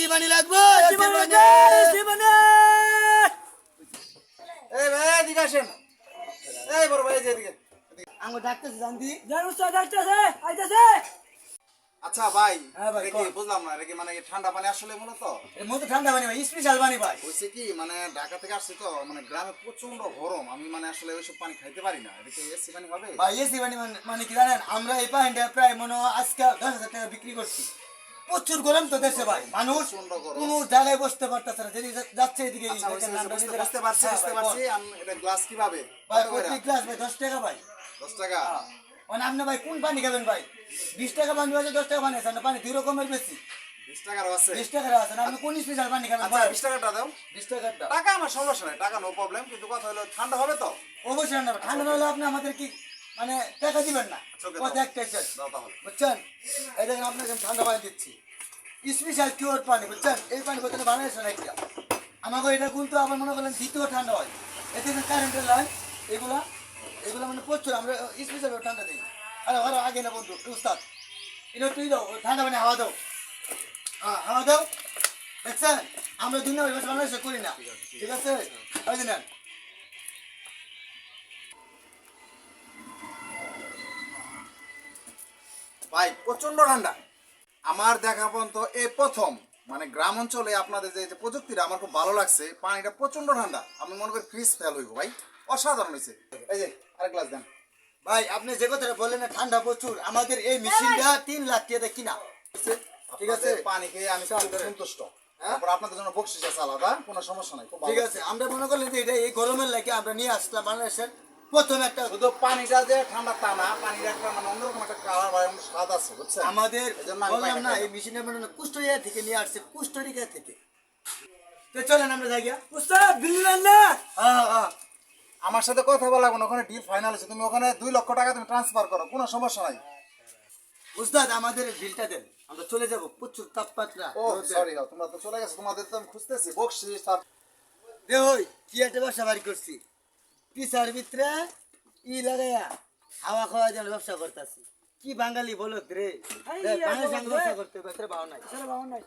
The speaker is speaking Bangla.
পানি লাগবে এসি বানি এসি বানি এই ভাই এদিকে আসেন এই বড় ভাই এদিকে আঙ্গো ডাকতেছে জানতি জান উস্তাদ ডাকতেছে আইতাছে আচ্ছা ভাই হ্যাঁ ভাই, এটা কি কোন? বুঝলাম না এটা কি মানে ঠান্ডা পানি আসলে মূলত এর মধ্যে ঠান্ডা পানি ভাই স্পেশাল পানি ভাই হয়েছে কি মানে ঢাকা থেকে আসছি তো মানে গ্রামে প্রচন্ড গরম আমি মানে আসলে ওইসব পানি খাইতে পারি না এটা কি এসি পানি হবে ভাই এসি পানি মানে কি জানেন আমরা এই পানিটা প্রায় মনে হয় আজকে 10,000 টাকা বিক্রি করছি প্রচুর গরম তো দেশে ভাই মানুষ প্রচন্ড গরম। কোনো জায়গায় বসতে পারতেছে না যদি যাচ্ছে এদিকে আচ্ছা দেখেন হয়েছে, আমরা বুঝতে নিজেরা- বুঝতে পারছি হ্যাঁ বুঝতে ভাই, পারছি এটা গ্লাস কিভাবে ভাই কত করে? প্রতি গ্লাস ভাই 10 টাকা ভাই 10 টাকা মানে আপনি ভাই কোন পানি খাবেন ভাই 20 টাকা পানি আছে 10 টাকা পানি আছে না পানি দুই রকমের বেশি 20 টাকারও আছে 20 টাকার আছে না আপনি কোন স্পেশাল পানি খাবেন আচ্ছা ভাই 20 টাকাটা দাও 20 টাকারটা টাকা আমার সমস্যা নাই টাকা নো প্রবলেম কিন্তু কথা হলো ঠান্ডা হবে তো অবশ্যই না ঠান্ডা না হলে আপনি আমাদের কি মানে টাকা দিবেন না আচ্ছা, ওকে, কত দাও। একটা শেষ দাও তাহলে বুঝছেন এই দেখেন আপনাকে আমি ঠান্ডা পানি দিচ্ছি স্পেশাল কিওর পানি বুঝছেন এই পানি বোতলে বানাইছে না একটা আমাকে এটা কিন্তু আবার মনে করলেন দ্বিতীয় ঠান্ডা হয় এতে কারেন্টের লাইন এগুলা এগুলা মানে প্রচুর আমরা স্পেশাল ঠান্ডা দিই আরে আরো আগে না বন্ধু উস্তাদ এটা তুই দাও ঠান্ডা পানি হাওয়া দাও হ্যাঁ হাওয়া দাও দেখছেন আমরা দুনিয়া বাংলাদেশে করি না ঠিক আছে ওই দিন ভাই প্রচন্ড ঠান্ডা আমার দেখা পর্যন্ত এই প্রথম মানে গ্রাম অঞ্চলে আপনাদের যে প্রযুক্তিটা আমার খুব ভালো লাগছে পানিটা প্রচন্ড ঠান্ডা আমি মনে করি ফ্রিজ ফেল হইব ভাই অসাধারণ হয়েছে এই যে আরেক গ্লাস দেন ভাই আপনি যে কথাটা বললেন না ঠান্ডা প্রচুর আমাদের এই মেশিনটা 3 লাখ টাকা কিনা ঠিক আছে আপনাদের পানি খেয়ে আমি খুব সন্তুষ্ট তারপর আপনাদের জন্য বকশিস আছে আলাদা কোনো সমস্যা নাই খুব ভালো ঠিক আছে আমরা মনে করলেন যে এটা এই গরমের লাগে আমরা নিয়ে আসলাম বাংলাদেশের প্রথম একটা শুধু পানিটা যে ঠান্ডা তা না পানির একটা মানে অন্যরকম একটা কালার বা স্বাদ আছে বুঝছেন আমাদের এজন্য আমি বললাম পানিটা না খাই। এই মেশিনটা মানে কুষ্টিয়া থেকে নিয়ে আসছে কুষ্টিয়া থেকে তো চলেন আমরা যাই গিয়া উস্তাদ বিল না হ্যাঁ হ্যাঁ আমার সাথে কথা বলা লাগবে না, ওখানে ডিল ফাইনাল আছে তুমি ওখানে 2 লক্ষ টাকা তুমি ট্রান্সফার করো কোনো সমস্যা নাই উস্তাদ আমাদের বিলটা দেন আমরা চলে যাব প্রচুর তাপমাত্রা ও সরি তোমরা তো চলে গেছো তোমাদের তো আমি খুঁজতেছি বকশিস আর দে হই কি একটা ব্যবসা বাড়ি করছি পিসার ভিতরে লাগাইয়া হাওয়া খাওয়া যেন ব্যবসা করতেছি কি বাঙালি বলো রে এই বাঙালি বলদ সঙ্গে রে। ব্যবসা করতে ব্যবসা ভাও নাই চলো বাবা নাই